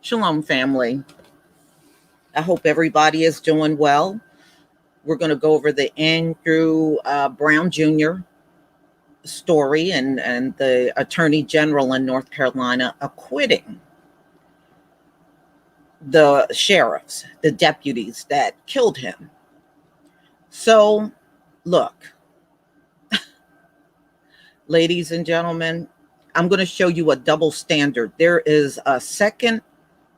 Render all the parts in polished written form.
Shalom, family. I hope everybody is doing well. We're going to go over the Andrew Brown Jr. story and the Attorney General in North Carolina acquitting the sheriffs, the deputies that killed him. So, look, ladies and gentlemen, I'm going to show you a double standard. There is a second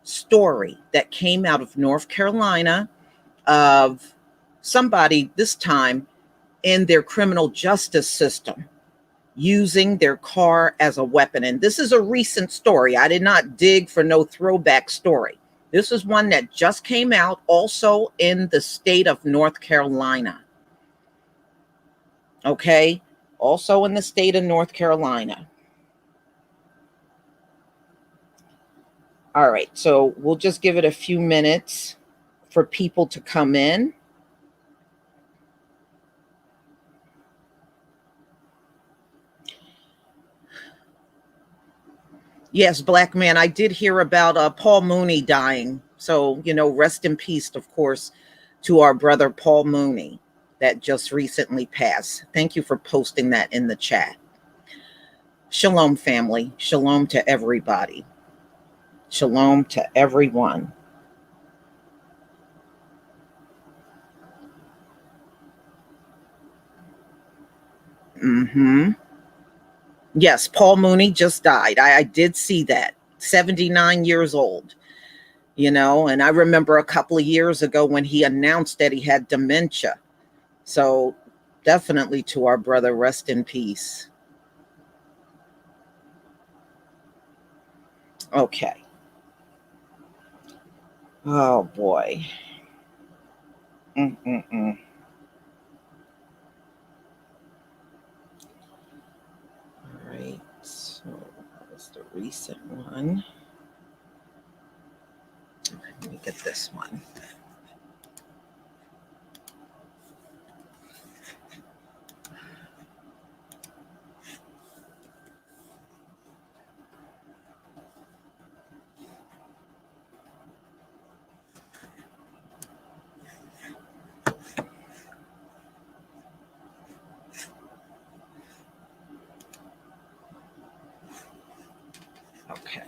story that came out of North Carolina of somebody, this time in their criminal justice system, using their car as a weapon. And this is a recent story. I did not dig for no throwback story. This is one that just came out, also in the state of North Carolina. Okay, also in the state of North Carolina. All right, so we'll just give it a few minutes for people to come in. Yes, black man, I did hear about Paul Mooney dying. So, rest in peace, of course, to our brother Paul Mooney that just recently passed. Thank you for posting that in the chat. Shalom, family. Shalom to everybody. Shalom to everyone. Yes, Paul Mooney just died. I did see that. 79 years old. And I remember a couple of years ago when he announced that he had dementia. So definitely to our brother, rest in peace. Okay. Oh, boy. All right. So that was the recent one. Let me get this one. Okay.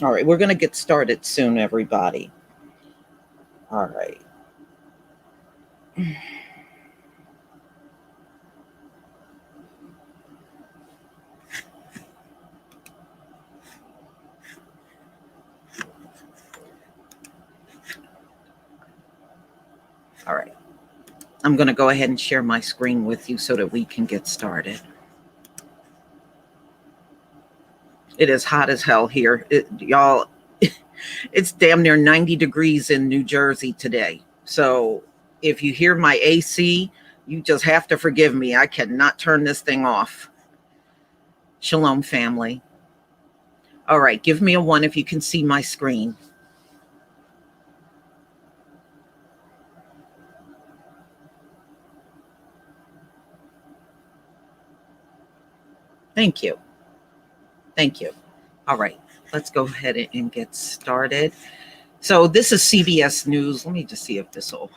All right, we're going to get started soon, everybody. All right. All right. I'm going to go ahead and share my screen with you so that we can get started. It is hot as hell here. Y'all, it's damn near 90 degrees in New Jersey today. So if you hear my AC, you just have to forgive me. I cannot turn this thing off. Shalom, family. All right, give me a 1 if you can see my screen. Thank you. Thank you. All right, let's go ahead and get started. So this is CBS News. Let me just see if this will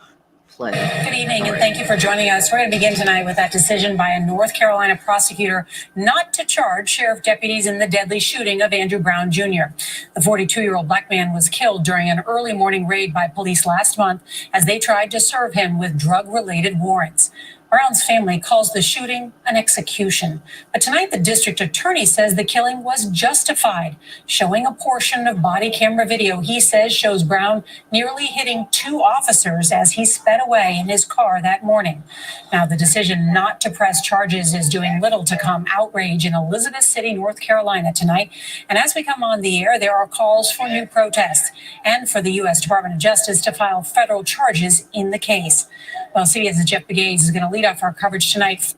play. Good evening, and thank you for joining us. We're going to begin tonight with that decision by a North Carolina prosecutor not to charge sheriff deputies in the deadly shooting of Andrew Brown Jr. The 42-year-old black man was killed during an early morning raid by police last month as they tried to serve him with drug-related warrants. Brown's family calls the shooting an execution. But tonight, the district attorney says the killing was justified, showing a portion of body camera video he says shows Brown nearly hitting 2 officers as he sped away in his car that morning. Now, the decision not to press charges is doing little to calm outrage in Elizabeth City, North Carolina tonight. And as we come on the air, there are calls for new protests and for the U.S. Department of Justice to file federal charges in the case. Well, CBS's Jeff Begayes is going to lead off our coverage tonight.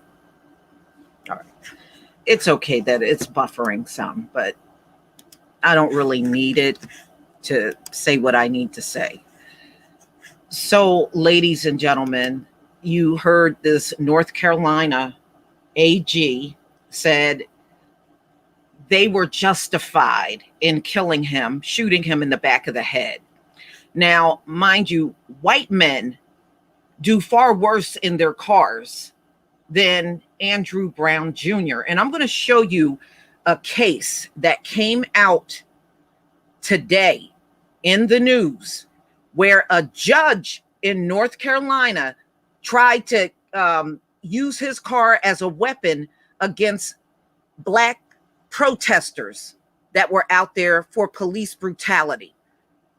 All right. It's okay that it's buffering some, but I don't really need it to say what I need to say. So, ladies and gentlemen, you heard this North Carolina AG said they were justified in killing him, shooting him in the back of the head. Now, mind you, white men do far worse in their cars than Andrew Brown Jr. And I'm going to show you a case that came out today in the news where a judge in North Carolina tried to use his car as a weapon against Black protesters that were out there for police brutality.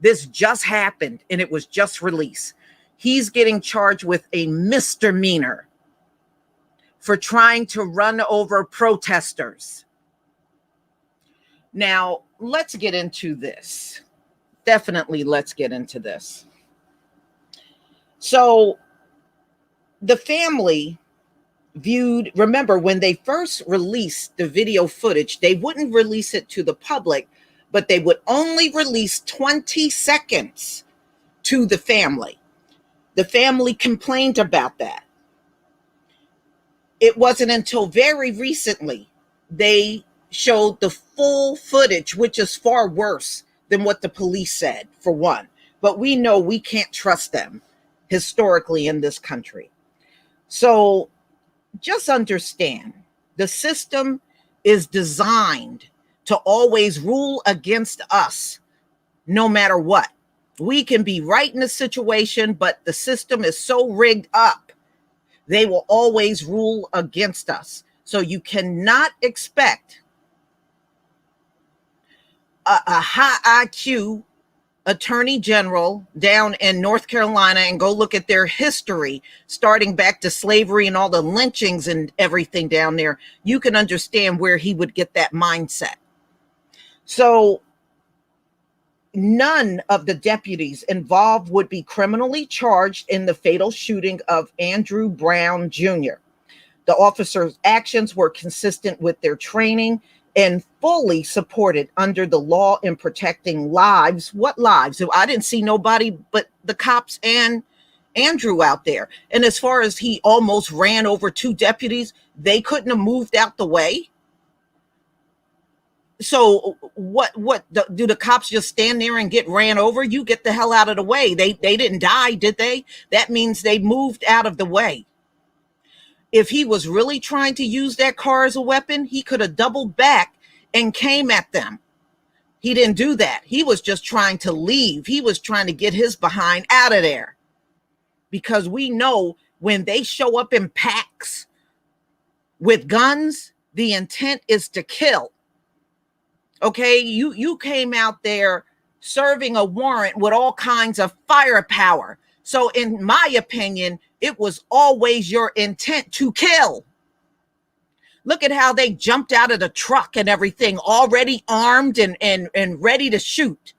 This just happened and it was just released. He's getting charged with a misdemeanor for trying to run over protesters. Now, let's get into this. Definitely, let's get into this. So, the family remember, when they first released the video footage, they wouldn't release it to the public, but they would only release 20 seconds to the family. The family complained about that. It wasn't until very recently they showed the full footage, which is far worse than what the police said, for one. But we know we can't trust them historically in this country. So just understand, the system is designed to always rule against us, no matter what. We can be right in a situation, but the system is so rigged up, they will always rule against us. So you cannot expect a high IQ attorney general down in North Carolina and go look at their history, starting back to slavery and all the lynchings and everything down there. You can understand where he would get that mindset. So none of the deputies involved would be criminally charged in the fatal shooting of Andrew Brown Jr. The officers' actions were consistent with their training and fully supported under the law in protecting lives. What lives? I didn't see nobody but the cops and Andrew out there. And as far as he almost ran over two deputies, they couldn't have moved out the way. So what do the cops just stand there and get ran over? You get the hell out of the way. They didn't die, did they? That means they moved out of the way. If he was really trying to use that car as a weapon, he could have doubled back and came at them. He didn't do that. He was just trying to leave. He was trying to get his behind out of there. Because we know when they show up in packs with guns, the intent is to kill. Okay, you came out there serving a warrant with all kinds of firepower. So in my opinion, it was always your intent to kill. Look at how they jumped out of the truck and everything, already armed and ready to shoot.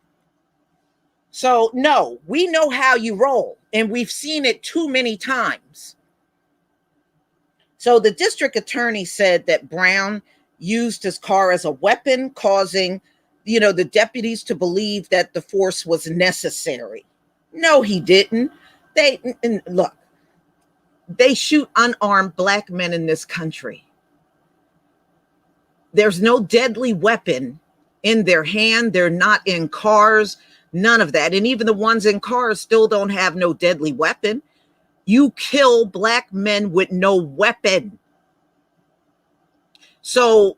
So no, we know how you roll, and we've seen it too many times. So the district attorney said that Brown used his car as a weapon, causing, the deputies to believe that the force was necessary. No, he didn't. Look, they shoot unarmed Black men in this country. There's no deadly weapon in their hand. They're not in cars, none of that. And even the ones in cars still don't have no deadly weapon. You kill Black men with no weapon. So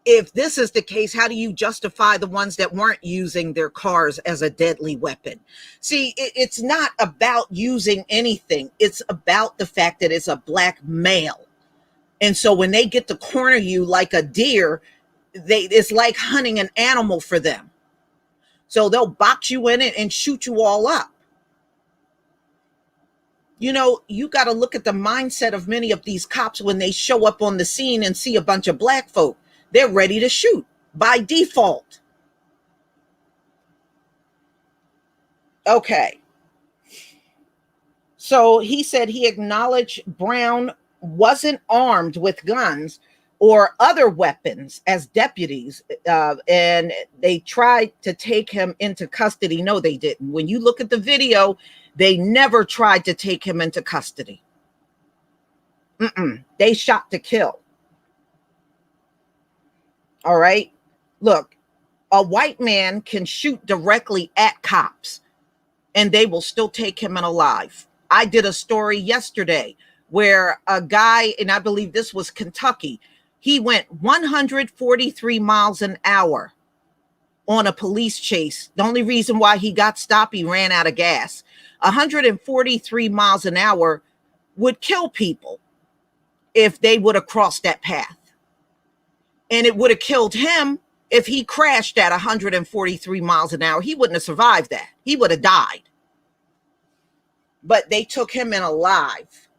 if this is the case, how do you justify the ones that weren't using their cars as a deadly weapon? See, it's not about using anything. It's about the fact that it's a Black male. And so when they get to corner you like a deer, it's like hunting an animal for them. So they'll box you in it and shoot you all up. You got to look at the mindset of many of these cops when they show up on the scene and see a bunch of Black folk. They're ready to shoot by default. Okay. So he said he acknowledged Brown wasn't armed with guns or other weapons as deputies, and they tried to take him into custody. No, they didn't. When you look at the video, they never tried to take him into custody. They shot to kill. All right. Look, a white man can shoot directly at cops and they will still take him in alive. I did a story yesterday where a guy, and I believe this was Kentucky, he went 143 miles an hour on a police chase. The only reason why he got stopped, he ran out of gas. 143 miles an hour would kill people if they would have crossed that path. And it would have killed him if he crashed at 143 miles an hour. He wouldn't have survived that. He would have died. But they took him in alive.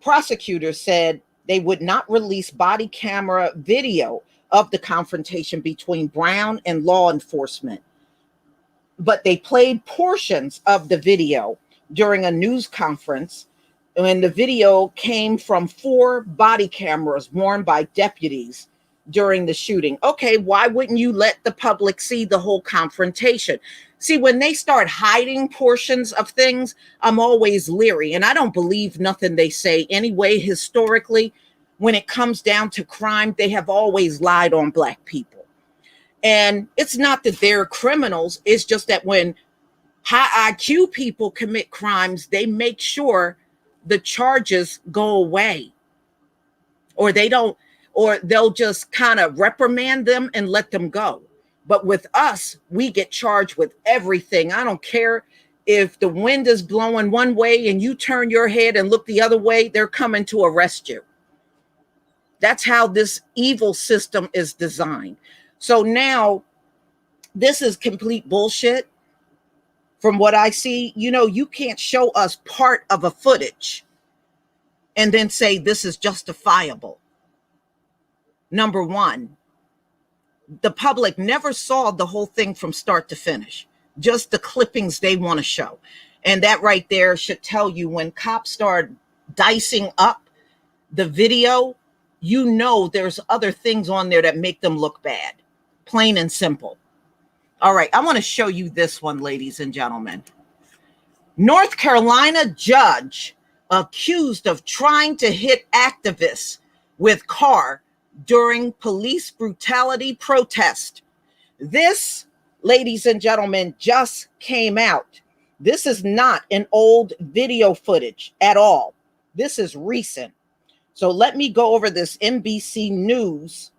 Prosecutors said they would not release body camera video of the confrontation between Brown and law enforcement. But they played portions of the video during a news conference, and the video came from 4 body cameras worn by deputies during the shooting. Okay, why wouldn't you let the public see the whole confrontation? See, when they start hiding portions of things, I'm always leery, and I don't believe nothing they say anyway. Historically, when it comes down to crime, they have always lied on Black people. And it's not that they're criminals. It's just that when high IQ people commit crimes, they make sure the charges go away, or they don't, or they'll just kind of reprimand them and let them go. But with us, we get charged with everything. I don't care if the wind is blowing one way and you turn your head and look the other way, they're coming to arrest you. That's how this evil system is designed. So now this is complete bullshit. From what I see, you can't show us part of a footage and then say this is justifiable. Number one, the public never saw the whole thing from start to finish, just the clippings they want to show. And that right there should tell you, when cops start dicing up the video, there's other things on there that make them look bad, plain and simple. All right, I want to show you this one, ladies and gentlemen. North Carolina judge accused of trying to hit activists with car during police brutality protest. This, ladies and gentlemen, just came out. This is not an old video footage at all. This is recent. So let me go over this NBC News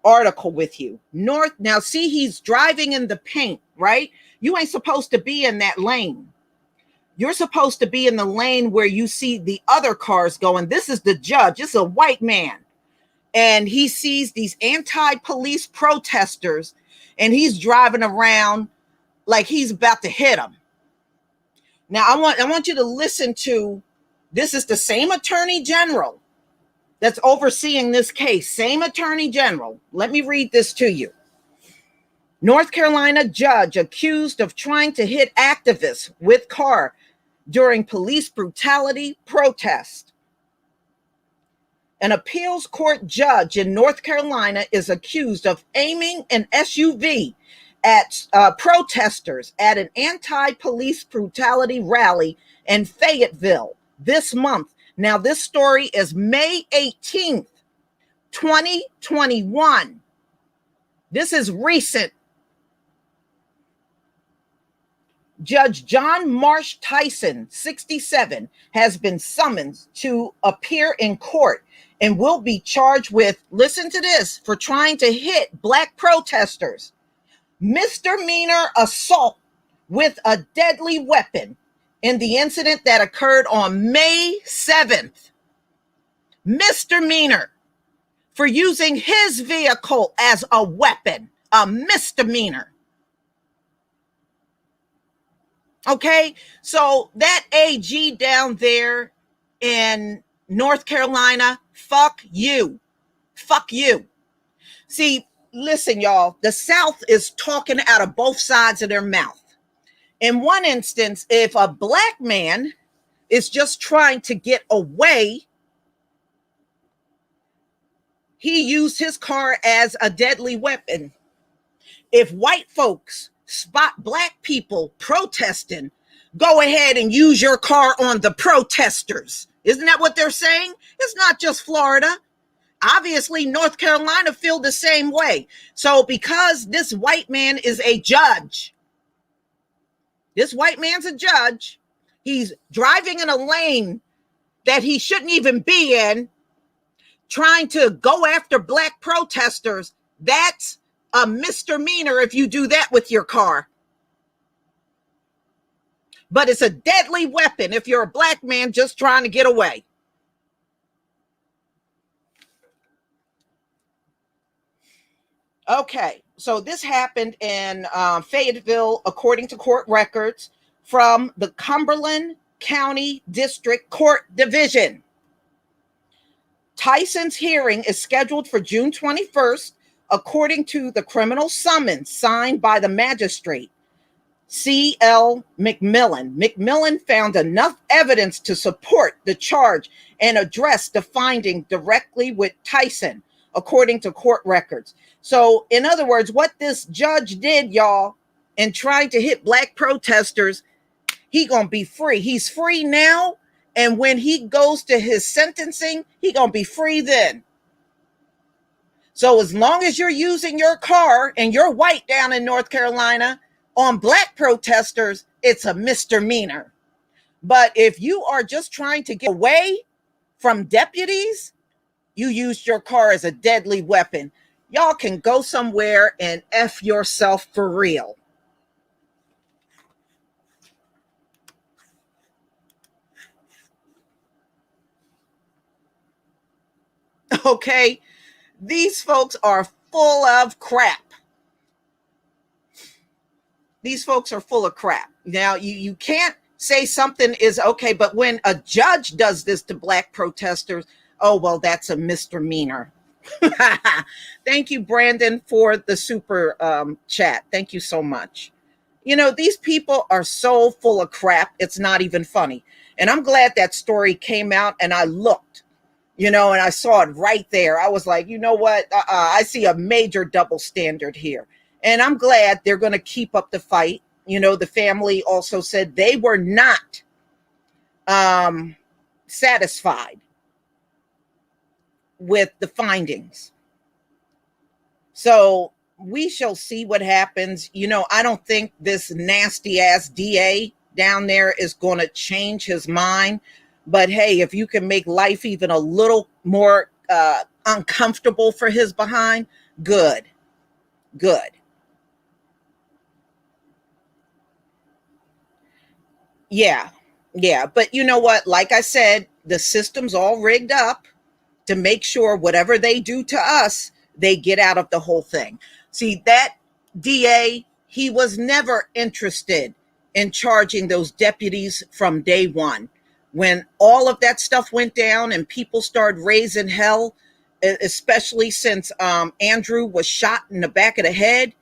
article with you. Now see, he's driving in the paint, right? You ain't supposed to be in that lane. You're supposed to be in the lane where you see the other cars going. This is the judge. It's a white man. And he sees these anti-police protesters and he's driving around like he's about to hit them. Now I want you to listen to, this is the same attorney general that's overseeing this case, same attorney general. Let me read this to you. North Carolina judge accused of trying to hit activists with car during police brutality protest. An appeals court judge in North Carolina is accused of aiming an SUV at protesters at an anti-police brutality rally in Fayetteville this month. Now, this story is May 18th, 2021. This is recent. Judge John Marsh Tyson, 67, has been summoned to appear in court and will be charged with, listen to this, for trying to hit Black protesters. Misdemeanor assault with a deadly weapon in the incident that occurred on May 7th. Misdemeanor for using his vehicle as a weapon, a misdemeanor. Okay, so that AG down there in North Carolina, fuck you. Fuck you. See, listen, y'all, the South is talking out of both sides of their mouth. In one instance, if a Black man is just trying to get away, he used his car as a deadly weapon. If white folks spot Black people protesting, go ahead and use your car on the protesters. Isn't that what they're saying? It's not just Florida. Obviously, North Carolina feel the same way. So because this white man is a judge, this white man's a judge, he's driving in a lane that he shouldn't even be in, trying to go after black protesters. That's a misdemeanor if you do that with your car. But it's a deadly weapon if you're a black man just trying to get away. Okay, so this happened in Fayetteville, according to court records from the Cumberland County District Court Division. Tyson's hearing is scheduled for June 21st, according to the criminal summons signed by the magistrate, C.L. McMillan. McMillan found enough evidence to support the charge and address the finding directly with Tyson, according to court records. So, in other words, what this judge did, y'all, in trying to hit black protesters, he gonna be free. He's free now, and when he goes to his sentencing, he gonna be free then. So as long as you're using your car and you're white down in North Carolina on black protesters, it's a misdemeanor. But if you are just trying to get away from deputies, you used your car as a deadly weapon. Y'all can go somewhere and F yourself for real. Okay? These folks are full of crap. These folks are full of crap. Now, you can't say something is okay, but when a judge does this to black protesters, oh, well, that's a misdemeanor. Thank you, Brandon, for the super chat. Thank you so much. You know, these people are so full of crap, it's not even funny. And I'm glad that story came out and I looked, and I saw it right there. I was like, you know what? I see a major double standard here. And I'm glad they're going to keep up the fight. The family also said they were not satisfied with the findings. So we shall see what happens. I don't think this nasty ass DA down there is going to change his mind. But hey, if you can make life even a little more uncomfortable for his behind, good. Yeah. But you know what? Like I said, the system's all rigged up to make sure whatever they do to us, they get out of the whole thing. See, that DA, he was never interested in charging those deputies from day one. When all of that stuff went down and people started raising hell, especially since Andrew was shot in the back of the head,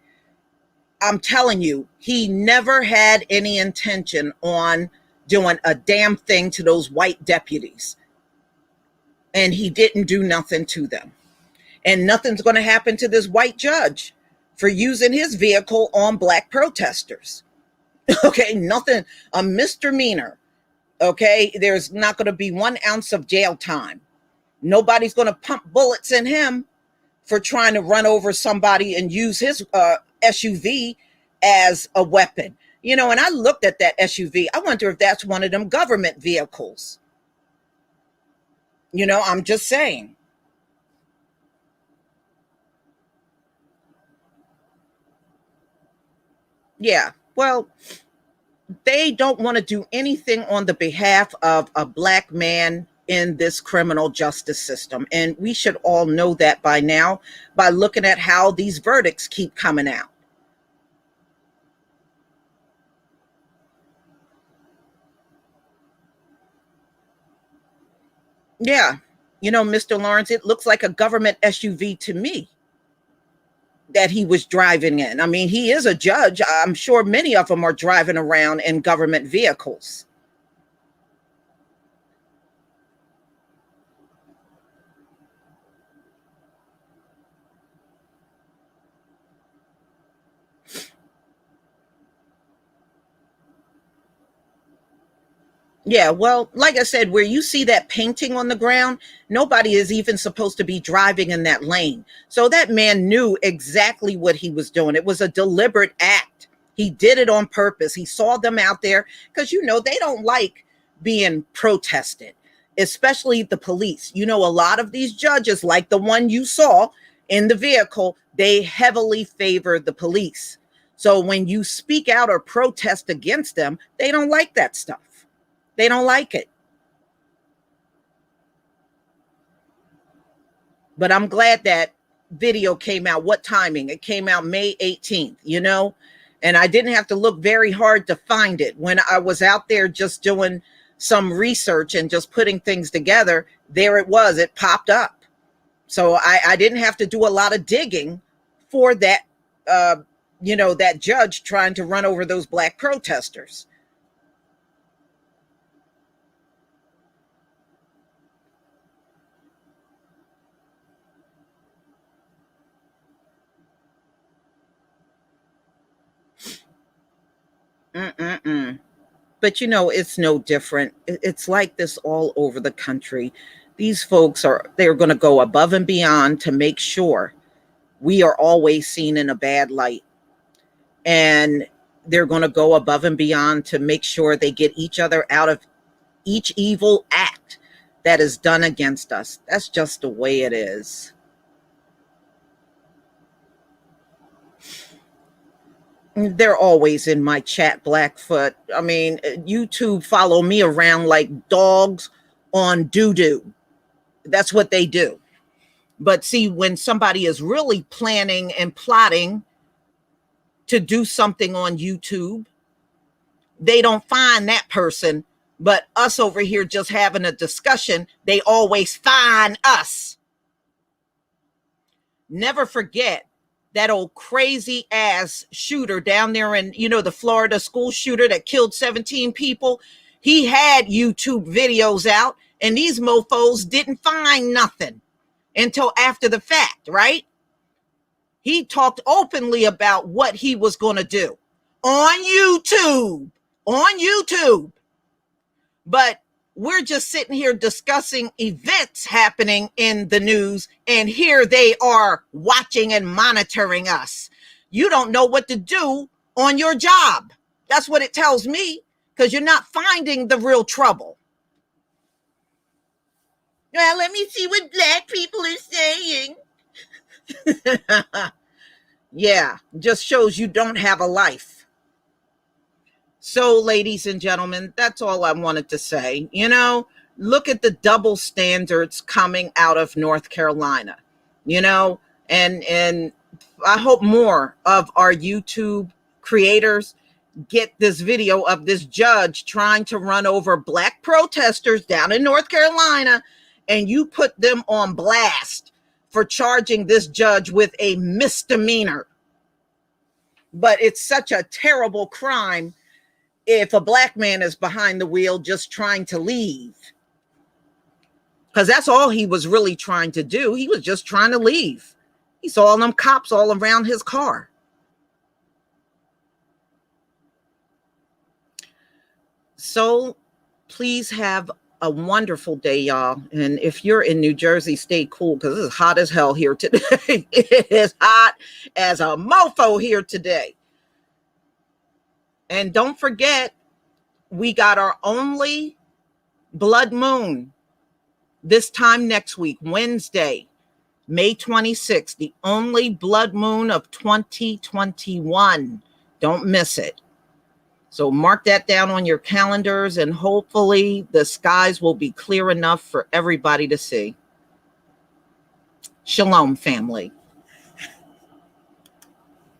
I'm telling you, he never had any intention on doing a damn thing to those white deputies. And he didn't do nothing to them. And nothing's going to happen to this white judge for using his vehicle on black protesters. Okay, nothing, a misdemeanor. Okay, there's not going to be 1 ounce of jail time. Nobody's going to pump bullets in him for trying to run over somebody and use his SUV as a weapon. And I looked at that SUV. I wonder if that's one of them government vehicles. I'm just saying. Yeah, well, they don't want to do anything on the behalf of a black man in this criminal justice system. And we should all know that by now by looking at how these verdicts keep coming out. Yeah. Mr. Lawrence, it looks like a government SUV to me that he was driving in. I mean, he is a judge. I'm sure many of them are driving around in government vehicles. Yeah, well, like I said, where you see that painting on the ground, nobody is even supposed to be driving in that lane. So that man knew exactly what he was doing. It was a deliberate act. He did it on purpose. He saw them out there because, they don't like being protested, especially the police. A lot of these judges, like the one you saw in the vehicle, they heavily favor the police. So when you speak out or protest against them, they don't like that stuff. They don't like it. But I'm glad that video came out. What timing? It came out May 18th, and I didn't have to look very hard to find it. When I was out there just doing some research and just putting things together, there it was. It popped up. So I didn't have to do a lot of digging for that, that judge trying to run over those black protesters. Mm-mm-mm. But it's no different. It's like this all over the country. These folks they're going to go above and beyond to make sure we are always seen in a bad light. And they're going to go above and beyond to make sure they get each other out of each evil act that is done against us. That's just the way it is. They're always in my chat, Blackfoot. I mean, YouTube follow me around like dogs on doo-doo. That's what they do. But see, when somebody is really planning and plotting to do something on YouTube, they don't find that person. But us over here just having a discussion, they always find us. Never forget that old crazy ass shooter down there in, the Florida school shooter that killed 17 people. He had YouTube videos out, and these mofos didn't find nothing until after the fact, right? He talked openly about what he was going to do on YouTube. But we're just sitting here discussing events happening in the news, and here they are watching and monitoring us. You don't know what to do on your job. That's what it tells me, because you're not finding the real trouble. Well, let me see what black people are saying. Yeah, just shows you don't have a life. So, ladies and gentlemen, that's all I wanted to say. Look at the double standards coming out of North Carolina, and I hope more of our YouTube creators get this video of this judge trying to run over black protesters down in North Carolina, and you put them on blast for charging this judge with a misdemeanor. But it's such a terrible crime if a black man is behind the wheel just trying to leave. Because that's all he was really trying to do. He was just trying to leave. He saw all them cops all around his car. So please have a wonderful day, y'all. And if you're in New Jersey, stay cool, because it's hot as hell here today. It is hot as a mofo here today. And don't forget, we got our only blood moon this time next week, Wednesday, May 26th, the only blood moon of 2021. Don't miss it. So mark that down on your calendars, and hopefully the skies will be clear enough for everybody to see. Shalom, family.